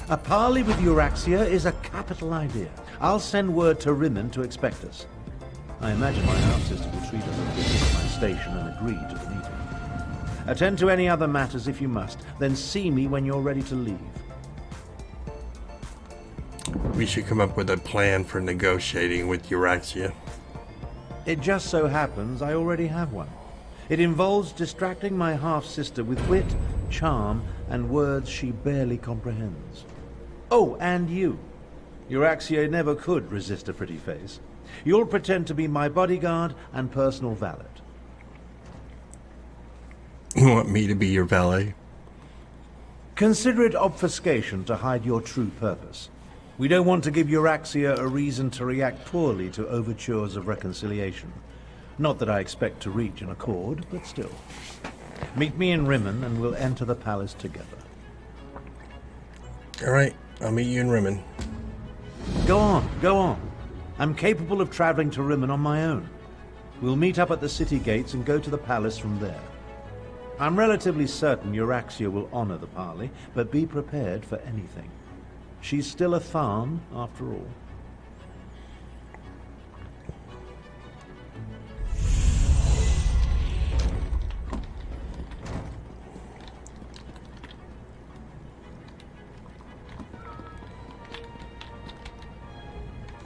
A parley with Euraxia is a capital idea. I'll send word to Rimmen to expect us. I imagine my half-sister will treat us as if my station and agree to the meeting. Attend to any other matters if you must, then see me when you're ready to leave. We should come up with a plan for negotiating with Euraxia. It just so happens I already have one. It involves distracting my half-sister with wit, charm, and words she barely comprehends. Oh, and you. Euraxia never could resist a pretty face. You'll pretend to be my bodyguard and personal valet. You want me to be your valet? Consider it obfuscation to hide your true purpose. We don't want to give Euraxia a reason to react poorly to overtures of reconciliation. Not that I expect to reach an accord, but still. Meet me in Rimmen and we'll enter the palace together. Alright, I'll meet you in Rimmen. Go on, go on. I'm capable of traveling to Rimmen on my own. We'll meet up at the city gates and go to the palace from there. I'm relatively certain Euraxia will honor the parley, but be prepared for anything. She's still a Tharn, after all.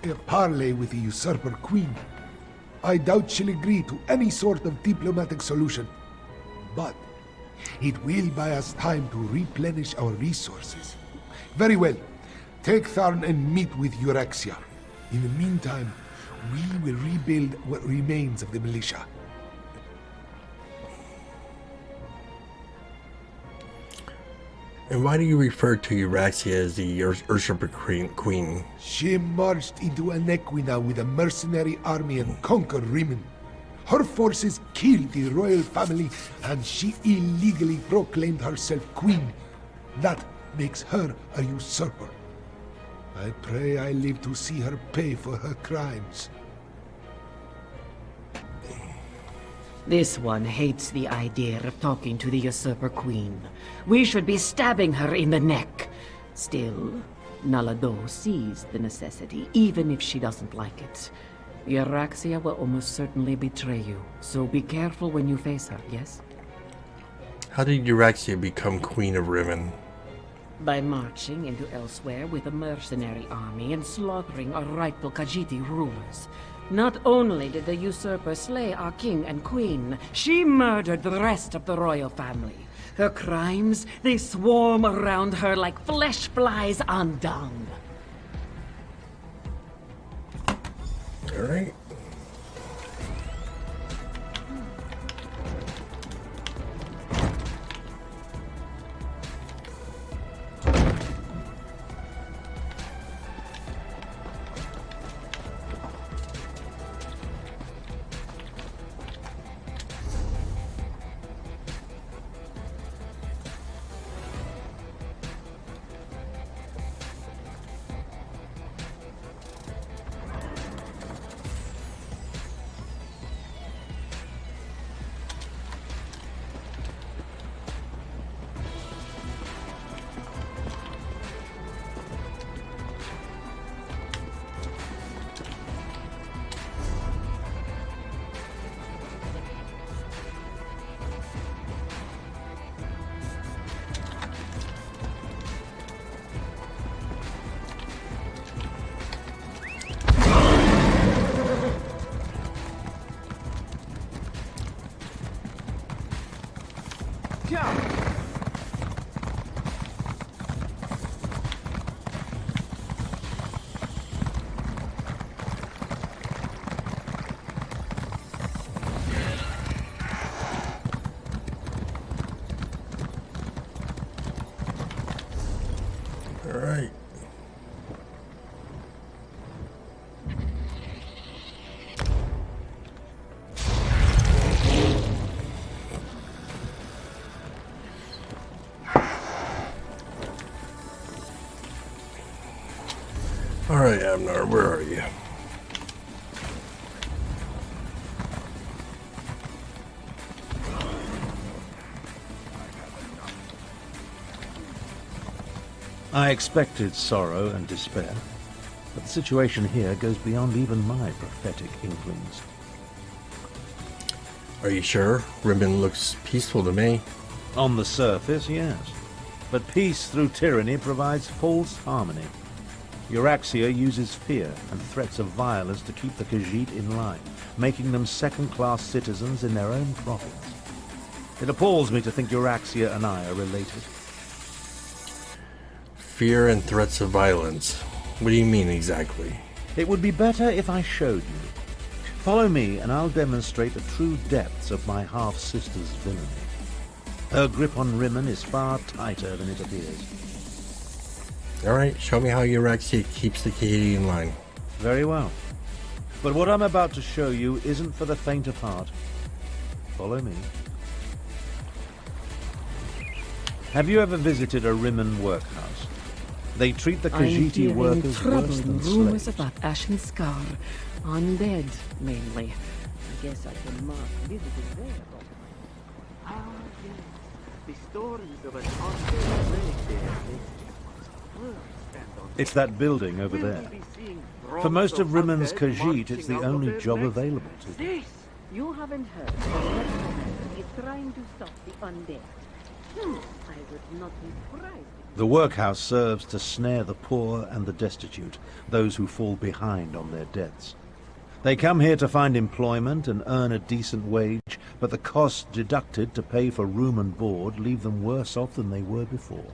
A parley with the Usurper Queen. I doubt she'll agree to any sort of diplomatic solution. But it will buy us time to replenish our resources. Very well. Take Tharn and meet with Euraxia. In the meantime, we will rebuild what remains of the militia. And why do you refer to Euraxia as the Usurper Queen? She marched into Anequina with a mercenary army and conquered Rimmen. Her forces killed the royal family, and she illegally proclaimed herself queen. That makes her a usurper. I pray I live to see her pay for her crimes. This one hates the idea of talking to the Usurper Queen. We should be stabbing her in the neck. Still, Nalado sees the necessity, even if she doesn't like it. Euraxia will almost certainly betray you, so be careful when you face her, yes? How did Euraxia become Queen of Rimmen? By marching into Elsweyr with a mercenary army and slaughtering our rightful Khajiit rulers. Not only did the usurper slay our king and queen, she murdered the rest of the royal family. Her crimes, they swarm around her like flesh flies on dung. All right. All right. All right, Abnur, where are you? I expected sorrow and despair, but the situation here goes beyond even my prophetic inklings. Are you sure? Rimmon looks peaceful to me. On the surface, yes. But peace through tyranny provides false harmony. Euraxia uses fear and threats of violence to keep the Khajiit in line, making them second-class citizens in their own province. It appalls me to think Euraxia and I are related. Fear and threats of violence. What do you mean exactly? It would be better if I showed you. Follow me and I'll demonstrate the true depths of my half-sister's villainy. Her grip on Rimmon is far tighter than it appears. Alright, show me how Euraxia keeps the Khajiit in line. Very well. But what I'm about to show you isn't for the faint of heart. Follow me. Have you ever visited a Rimmon workhouse? They treat the Khajiit workers worse than rumors slaves. about Ashen Scar. Undead, mainly. I guess I can mark visitors there. Ah, yes. The stories of an undead plague there. It's that building over there. For most of Rimmon's Khajiit, it's the only job available to them. This! You haven't heard. The Necromancer is trying to stop the undead. I would not be surprised. The workhouse serves to snare the poor and the destitute, those who fall behind on their debts. They come here to find employment and earn a decent wage, but the costs deducted to pay for room and board leave them worse off than they were before.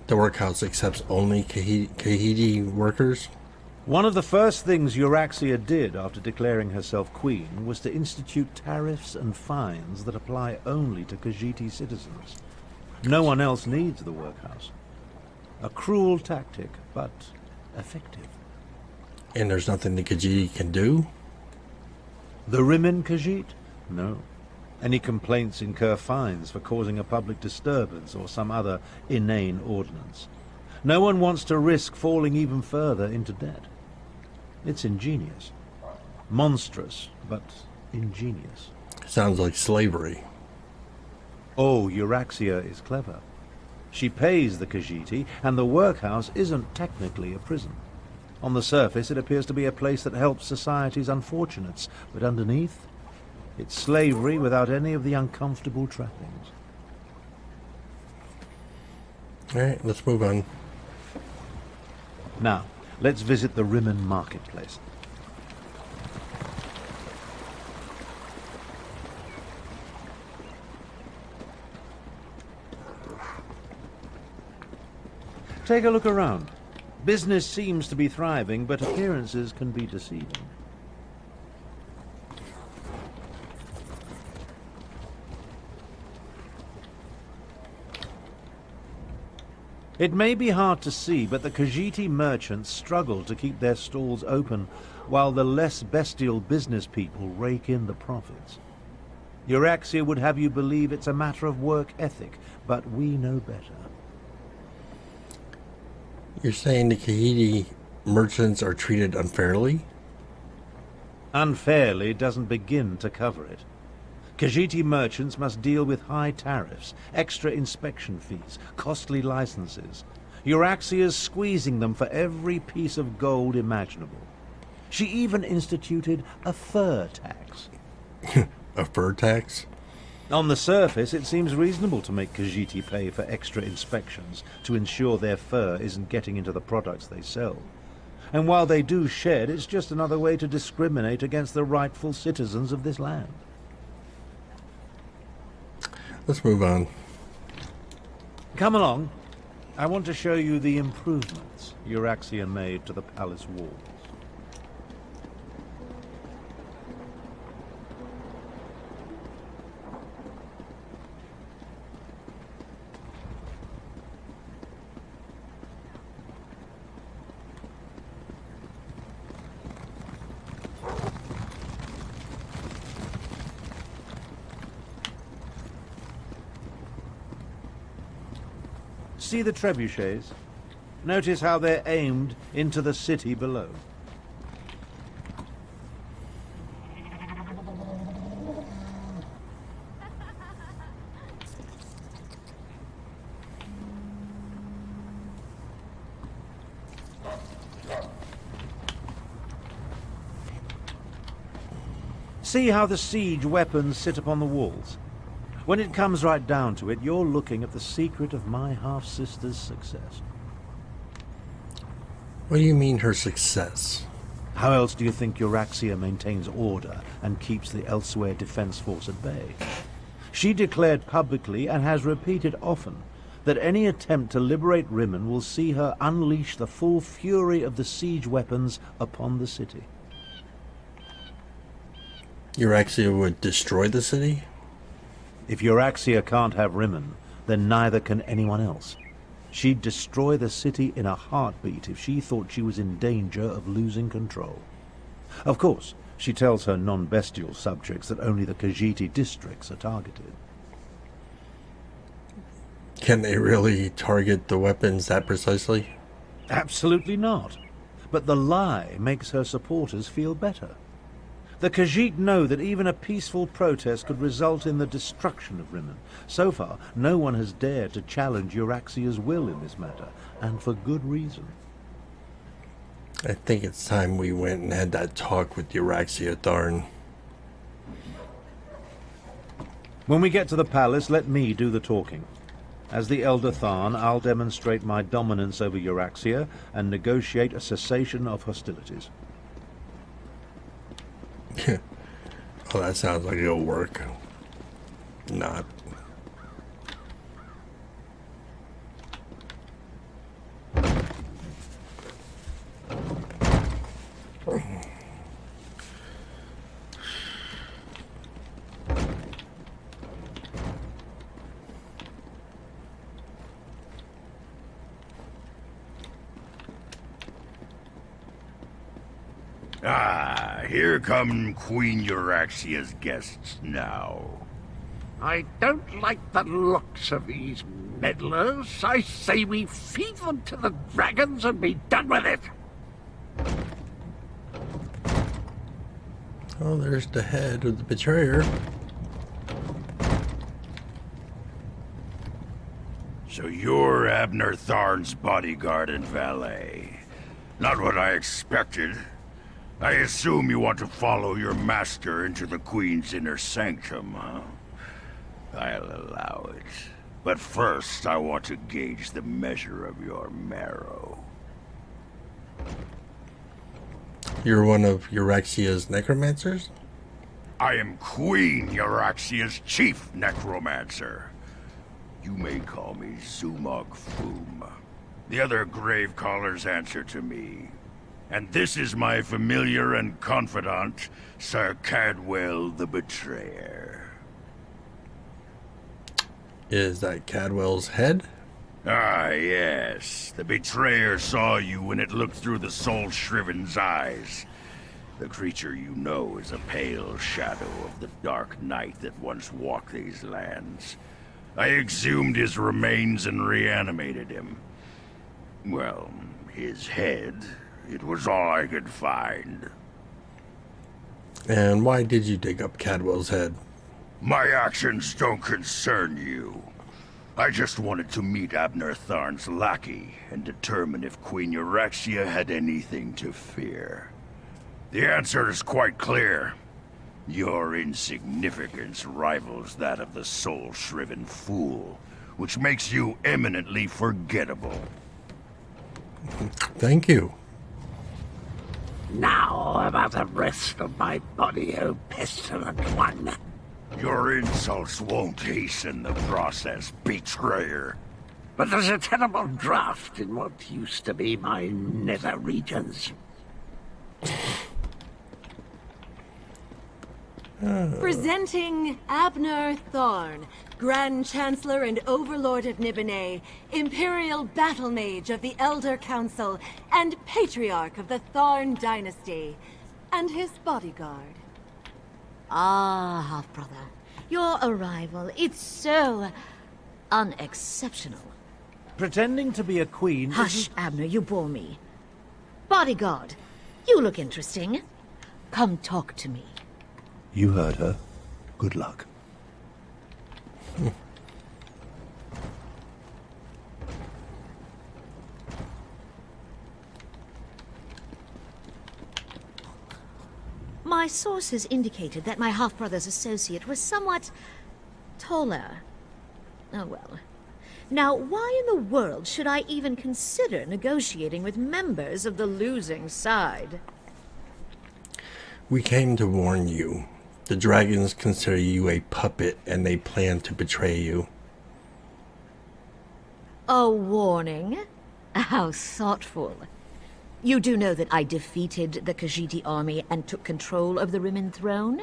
The workhouse accepts only Khajiit workers? One of the first things Euraxia did after declaring herself queen was to institute tariffs and fines that apply only to Khajiit citizens. No one else needs the workhouse. A cruel tactic, but effective. And there's nothing the Khajiit can do? The Rimmon Khajiit? No. Any complaints incur fines for causing a public disturbance or some other inane ordinance. No one wants to risk falling even further into debt. It's ingenious. Monstrous, but ingenious. Sounds like slavery. Oh, Euraxia is clever. She pays the Khajiit, and the workhouse isn't technically a prison. On the surface, it appears to be a place that helps society's unfortunates, but underneath, it's slavery without any of the uncomfortable trappings. Alright, let's move on. Now, let's visit the Rimmon marketplace. Take a look around. Business seems to be thriving, but appearances can be deceiving. It may be hard to see, but the Khajiit merchants struggle to keep their stalls open, while the less bestial business people rake in the profits. Euraxia would have you believe it's a matter of work ethic, but we know better. You're saying the Khajiit merchants are treated unfairly? Unfairly doesn't begin to cover it. Khajiit merchants must deal with high tariffs, extra inspection fees, costly licenses. Euraxia's squeezing them for every piece of gold imaginable. She even instituted a fur tax. A fur tax? On the surface, it seems reasonable to make Khajiit pay for extra inspections to ensure their fur isn't getting into the products they sell. And while they do shed, it's just another way to discriminate against the rightful citizens of this land. Let's move on. Come along. I want to show you the improvements Euraxia made to the palace walls. See the trebuchets? Notice how they're aimed into the city below. See how the siege weapons sit upon the walls? When it comes right down to it, you're looking at the secret of my half-sister's success. What do you mean her success? How else do you think Euraxia maintains order and keeps the Elsweyr defense force at bay? She declared publicly, and has repeated often, that any attempt to liberate Rimmen will see her unleash the full fury of the siege weapons upon the city. Euraxia would destroy the city? If Euraxia can't have Rimmen, then neither can anyone else. She'd destroy the city in a heartbeat if she thought she was in danger of losing control. Of course, she tells her non-bestial subjects that only the Khajiit districts are targeted. Can they really target the weapons that precisely? Absolutely not. But the lie makes her supporters feel better. The Khajiit know that even a peaceful protest could result in the destruction of Rimmen. So far, no one has dared to challenge Euraxia's will in this matter, and for good reason. I think it's time we went and had that talk with Euraxia Tharn. When we get to the palace, let me do the talking. As the Elder Tharn, I'll demonstrate my dominance over Euraxia and negotiate a cessation of hostilities. Oh, that sounds like it'll work. Not. Here come Queen Euraxia's guests now. I don't like the looks of these meddlers. I say we feed them to the dragons and be done with it. Oh, there's the head of the betrayer. So you're Abnur Tharn's bodyguard and valet. Not what I expected. I assume you want to follow your master into the Queen's inner sanctum, huh? I'll allow it. But first, I want to gauge the measure of your marrow. You're one of Euraxia's necromancers? I am Queen Euraxia's chief necromancer. You may call me Zumog Foom. The other grave callers answer to me. And this is my familiar and confidant, Sir Cadwell the Betrayer. Is that Cadwell's head? Ah, yes. The Betrayer saw you when it looked through the soul-shriven's eyes. The creature you know is a pale shadow of the dark night that once walked these lands. I exhumed his remains and reanimated him. Well, his head... it was all I could find. And why did you dig up Cadwell's head? My actions don't concern you. I just wanted to meet Abnur Tharn's lackey and determine if Queen Euraxia had anything to fear. The answer is quite clear. Your insignificance rivals that of the soul-shriven fool, which makes you eminently forgettable. Thank you. Now about the rest of my body, O pestilent one. Your insults won't hasten the process, betrayer. But there's a terrible draft in what used to be my nether regions. Presenting Abnur Tharn, Grand Chancellor and Overlord of Nibene, Imperial Battle Mage of the Elder Council, and Patriarch of the Tharn Dynasty, and his bodyguard. Ah, half-brother. Your arrival, it's so unexceptional. Pretending to be a queen Hush, isn't- Abnur, you bore me. Bodyguard, you look interesting. Come talk to me. You heard her. Good luck. My sources indicated that my half-brother's associate was somewhat taller. Oh well. Now, why in the world should I even consider negotiating with members of the losing side? We came to warn you. The dragons consider you a puppet and they plan to betray you. A warning? How thoughtful. You do know that I defeated the Khajiit army and took control of the Rimmon throne?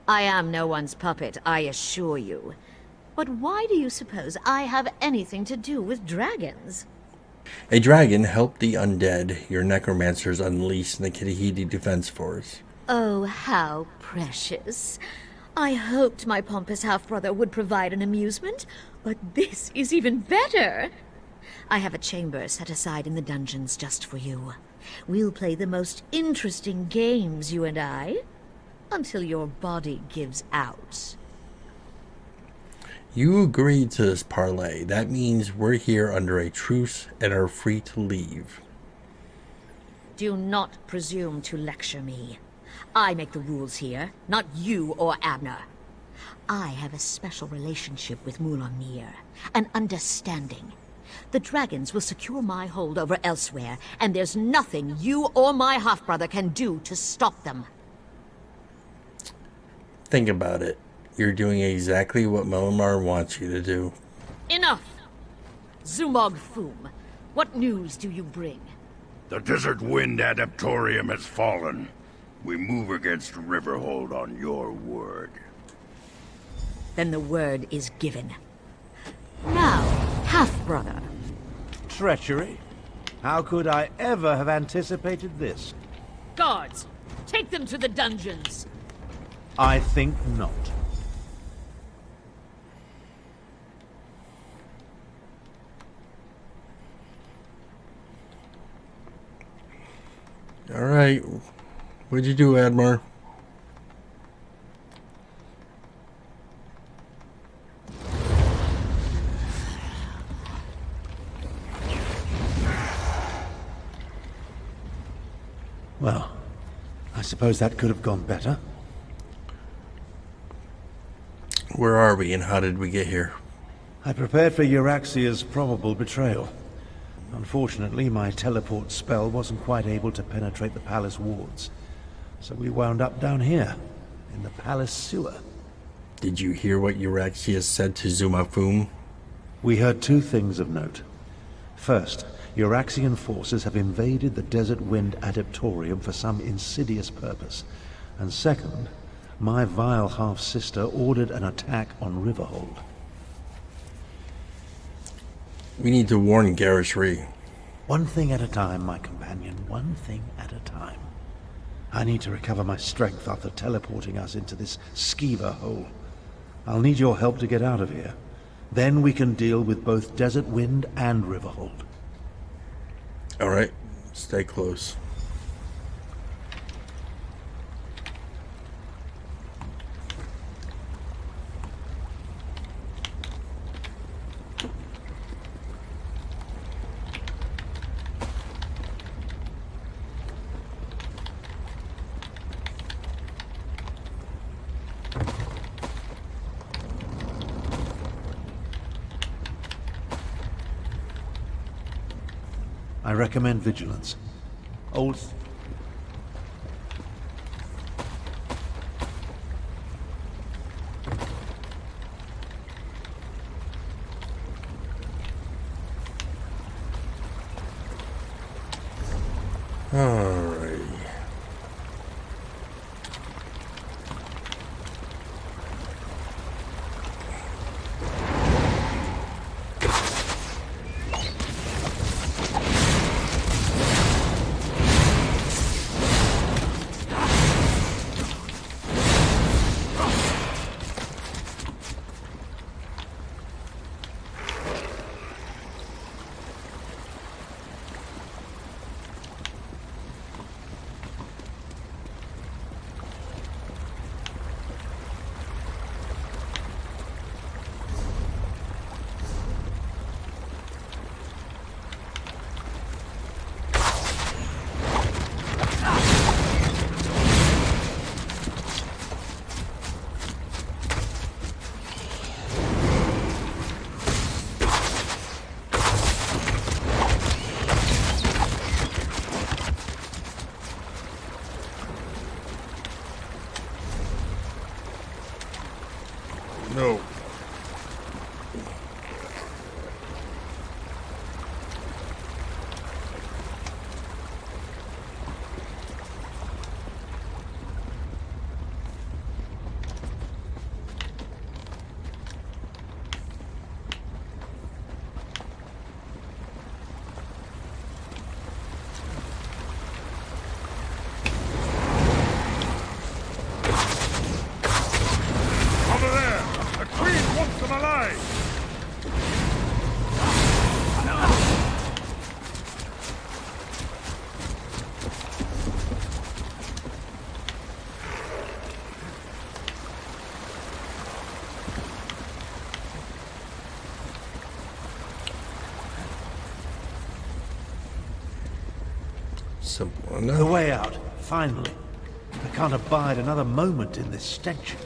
I am no one's puppet, I assure you. But why do you suppose I have anything to do with dragons? A dragon helped the undead your necromancers unleashed in the Khajiit Defense Force. Oh, how precious. I hoped my pompous half-brother would provide an amusement, but this is even better. I have a chamber set aside in the dungeons just for you. We'll play the most interesting games, you and I, until your body gives out. You agreed to this parlay. That means we're here under a truce and are free to leave. Do not presume to lecture me. I make the rules here, not you or Abnur. I have a special relationship with Mulamir, an understanding. The dragons will secure my hold over Elsweyr, and there's nothing you or my half-brother can do to stop them. Think about it. You're doing exactly what Mulamir wants you to do. Enough! Zumog Foom, what news do you bring? The Desert Wind Adaptorium has fallen. We move against Riverhold on your word. Then the word is given. Now, half-brother. Treachery? How could I ever have anticipated this? Guards, take them to the dungeons. I think not. All right. What'd you do, Admar? Well, I suppose that could have gone better. Where are we and how did we get here? I prepared for Euraxia's probable betrayal. Unfortunately, my teleport spell wasn't quite able to penetrate the palace wards. So we wound up down here, in the palace sewer. Did you hear what Euraxia said to Zumafum? We heard two things of note. First, Euraxian forces have invaded the Desert Wind Adaptorium for some insidious purpose. And second, my vile half-sister ordered an attack on Riverhold. We need to warn Garishri. One thing at a time, my companion, one thing at a time. I need to recover my strength after teleporting us into this skeever hole. I'll need your help to get out of here. Then we can deal with both Desert Wind and Riverhold. All right, stay close. I recommend vigilance. Old... Alrighty. Simple The enough. way out, finally. I can't abide another moment in this stench.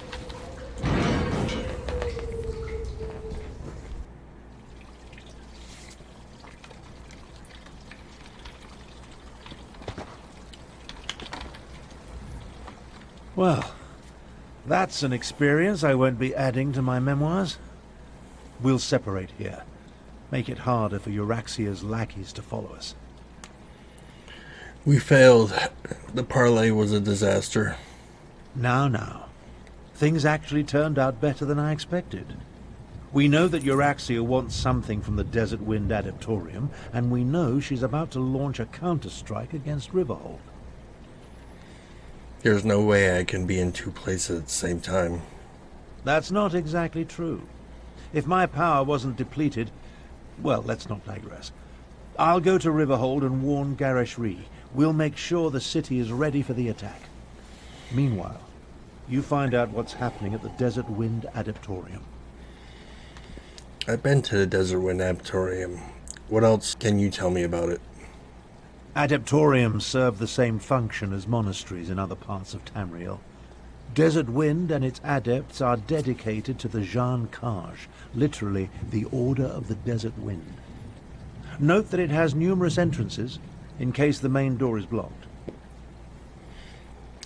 Well, that's an experience I won't be adding to my memoirs. We'll separate here. Make it harder for Euraxia's lackeys to follow us. We failed. The parlay was a disaster. Now. Things actually turned out better than I expected. We know that Euraxia wants something from the Desert Wind Adeptorium, and we know she's about to launch a counterstrike against Riverhold. There's no way I can be in two places at the same time. That's not exactly true. If my power wasn't depleted... Well, let's not digress. I'll go to Riverhold and warn Garishri. We'll make sure the city is ready for the attack. Meanwhile, you find out what's happening at the Desert Wind Adeptorium. I've been to the Desert Wind Adeptorium. What else can you tell me about it? Adeptoriums serve the same function as monasteries in other parts of Tamriel. Desert Wind and its adepts are dedicated to the Jan Kaj, literally the Order of the Desert Wind. Note that it has numerous entrances, in case the main door is blocked.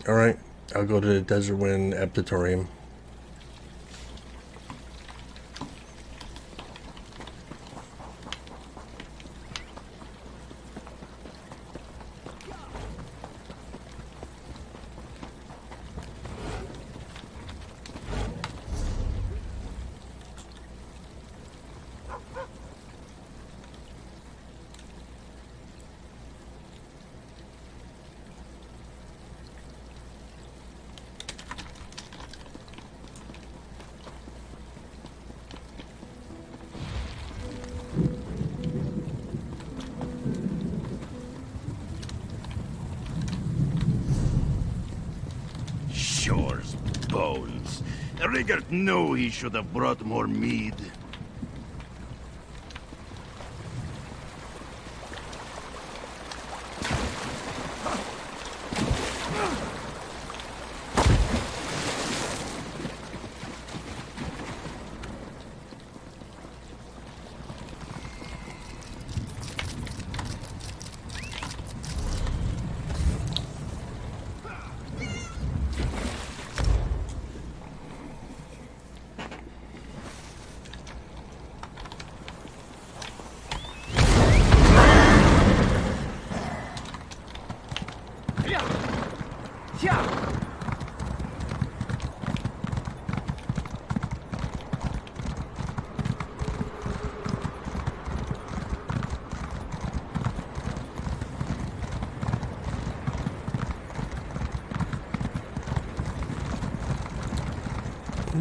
Alright, I'll go to the Desert Wind Adeptorium. Shore's bones. Rigert knew he should have brought more mead.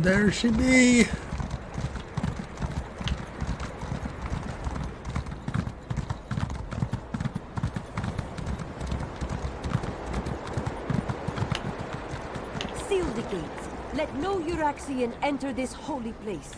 There she be. Seal the gates. Let no Euraxian enter this holy place.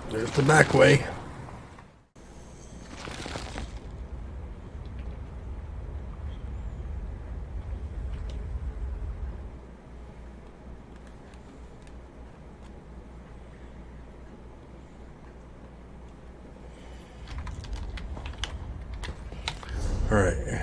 There's the back way. All right.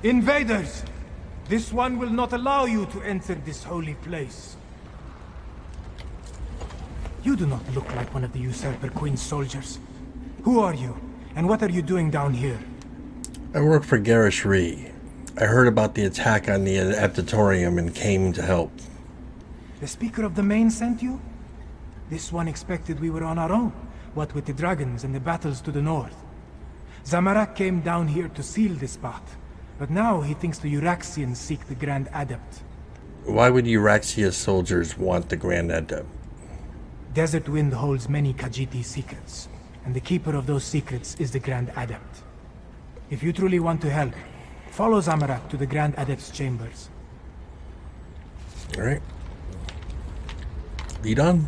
Invaders! This one will not allow you to enter this holy place. You do not look like one of the Usurper Queen's soldiers. Who are you, and what are you doing down here? I work for Garrosh Ree. I heard about the attack on the Adeptatorium and came to help. The Speaker of the Main sent you? This one expected we were on our own, what with the dragons and the battles to the north. Zamorak came down here to seal this spot, but now he thinks the Euraxians seek the Grand Adept. Why would Euraxia soldiers want the Grand Adept? Desert Wind holds many Khajiit secrets, and the keeper of those secrets is the Grand Adept. If you truly want to help, follow Zamorak to the Grand Adept's chambers. Alright. Lead on.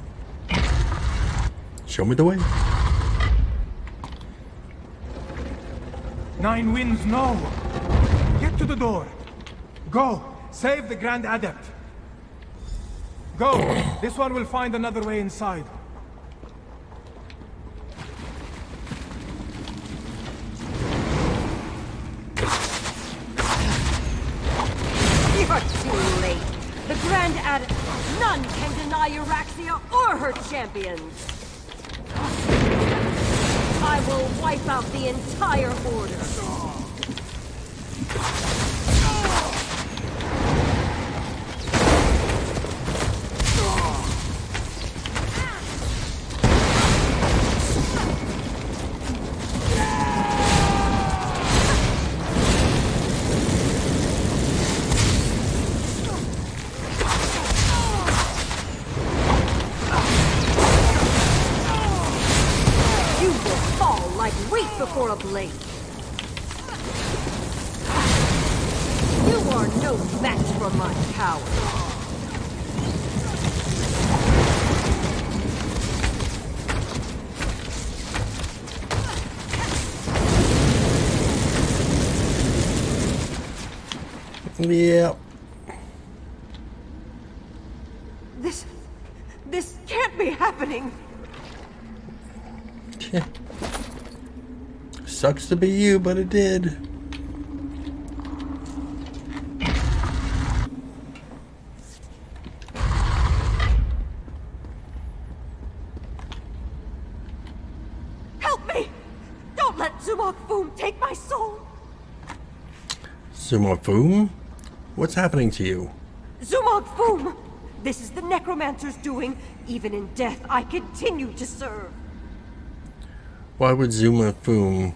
Show me the way. Nine Winds, no! Get to the door! Go! Save the Grand Adept! Go! This one will find another way inside. You're too late! The Grand Adept! None can deny Euraxia or her champions! I will wipe out the entire Order! Before a blade. You are no match for my power. Yeah. This can't be happening. Sucks to be you, but it did. Help me! Don't let Zumok Foom take my soul! Zumafoom? What's happening to you? Zumok Foom! This is the Necromancer's doing. Even in death, I continue to serve. Why would Zumafoom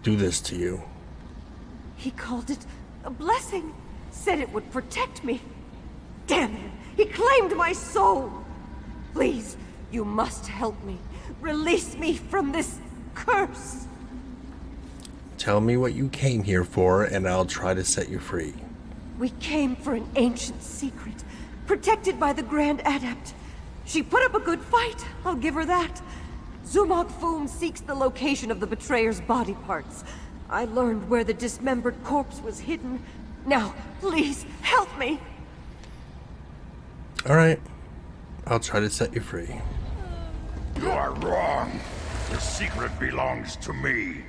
do this to you? He called it a blessing. Said it would protect me. Damn him! He claimed my soul! Please, you must help me. Release me from this curse! Tell me what you came here for, and I'll try to set you free. We came for an ancient secret, protected by the Grand Adept. She put up a good fight, I'll give her that. Zumok Foom seeks the location of the betrayer's body parts. I learned where the dismembered corpse was hidden. Now, please, help me! Alright. I'll try to set you free. You are wrong. The secret belongs to me.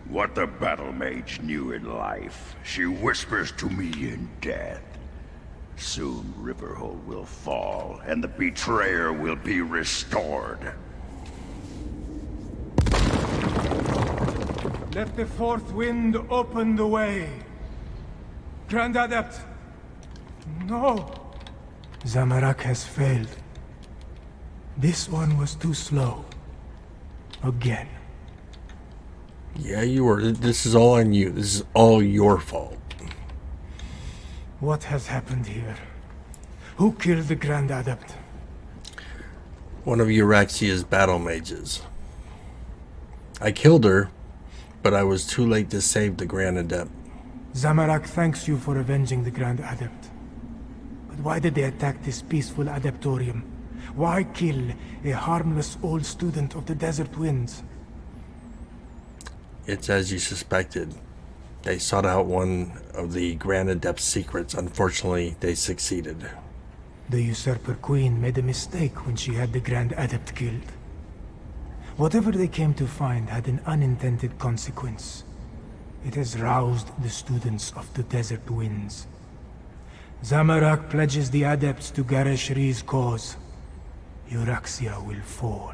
What the battle mage knew in life, she whispers to me in death. Soon Riverhold will fall, and the betrayer will be restored. Let the fourth wind open the way. Grand Adept! No! Zamorak has failed. This one was too slow. Again. Yeah, you were. This is all on you. This is all your fault. What has happened here? Who killed the Grand Adept? One of Euraxia's battle mages. I killed her, but I was too late to save the Grand Adept. Zamorak thanks you for avenging the Grand Adept. But why did they attack this peaceful Adeptorium? Why kill a harmless old student of the Desert Winds? It's as you suspected. They sought out one of the Grand Adept's secrets. Unfortunately, they succeeded. The Usurper Queen made a mistake when she had the Grand Adept killed. Whatever they came to find had an unintended consequence. It has roused the students of the Desert Winds. Zamorak pledges the Adepts to Gareshri's cause. Euraxia will fall.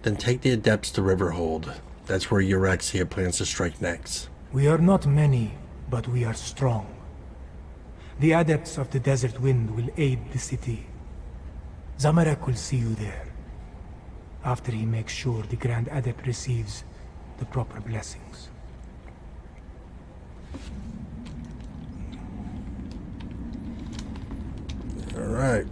Then take the Adepts to Riverhold. That's where Euraxia plans to strike next. We are not many, but we are strong. The Adepts of the Desert Wind will aid the city. Zamorak will see you there, after he makes sure the Grand Adept receives the proper blessings. All right.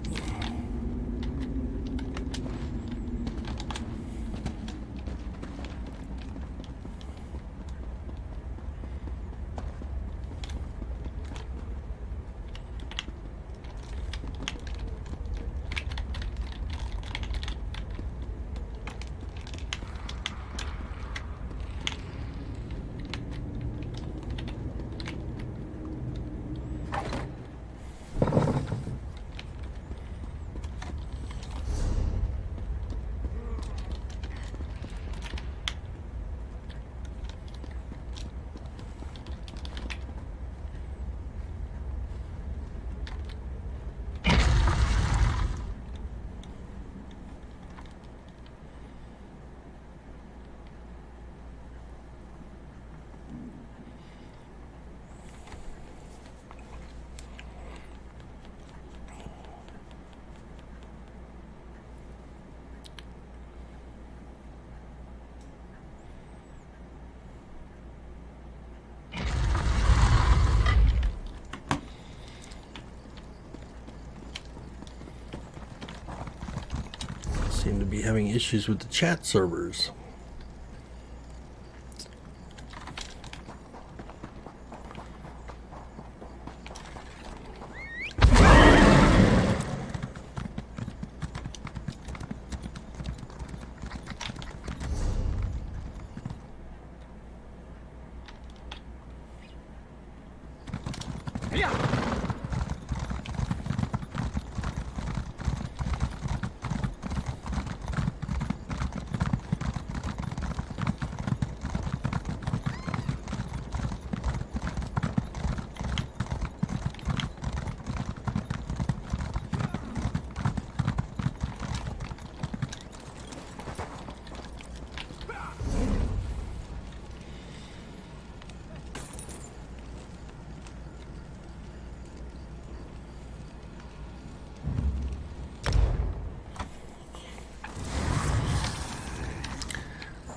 Seem to be having issues with the chat servers.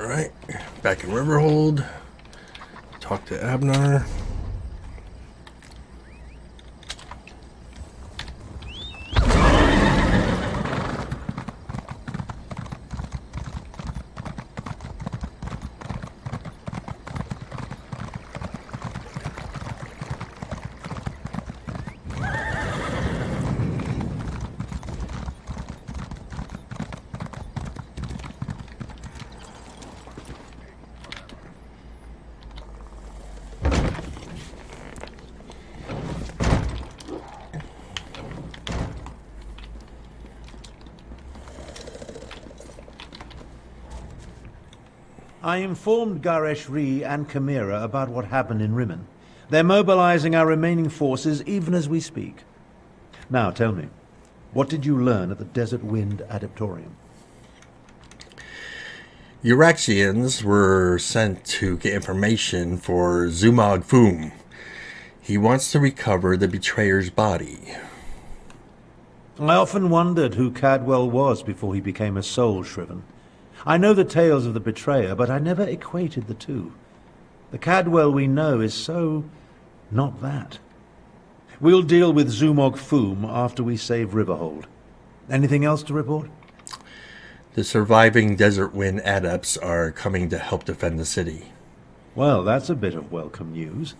Alright, back in Riverhold. Talk to Abnur. I informed Garesh-Ri and Chimera about what happened in Rimmon. They're mobilizing our remaining forces even as we speak. Now, tell me, what did you learn at the Desert Wind Adeptorium? Euraxians were sent to get information for Zumog Foom. He wants to recover the betrayer's body. I often wondered who Cadwell was before he became a soul shriven. I know the tales of the betrayer, but I never equated the two. The Cadwell we know is so not that. We'll deal with Zumog Foom after we save Riverhold. Anything else to report? The surviving Desert Wind adepts are coming to help defend the city. Well, that's a bit of welcome news.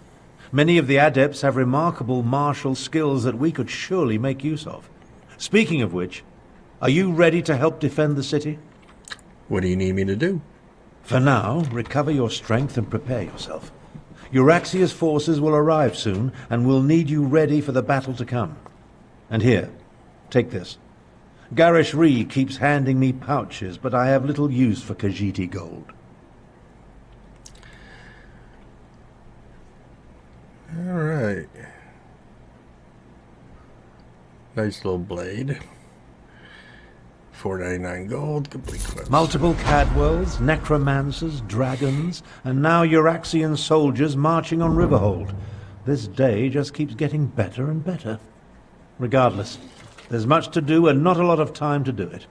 Many of the adepts have remarkable martial skills that we could surely make use of. Speaking of which, are you ready to help defend the city? What do you need me to do? For now, recover your strength and prepare yourself. Euraxia's forces will arrive soon, and we'll need you ready for the battle to come. And here, take this. Garesh-Ri keeps handing me pouches, but I have little use for Khajiiti gold. Alright. Nice little blade. 499 gold, complete quest. Multiple Cadwells, Necromancers, Dragons, and now Euraxian soldiers marching on Riverhold. This day just keeps getting better and better. Regardless, there's much to do and not a lot of time to do it.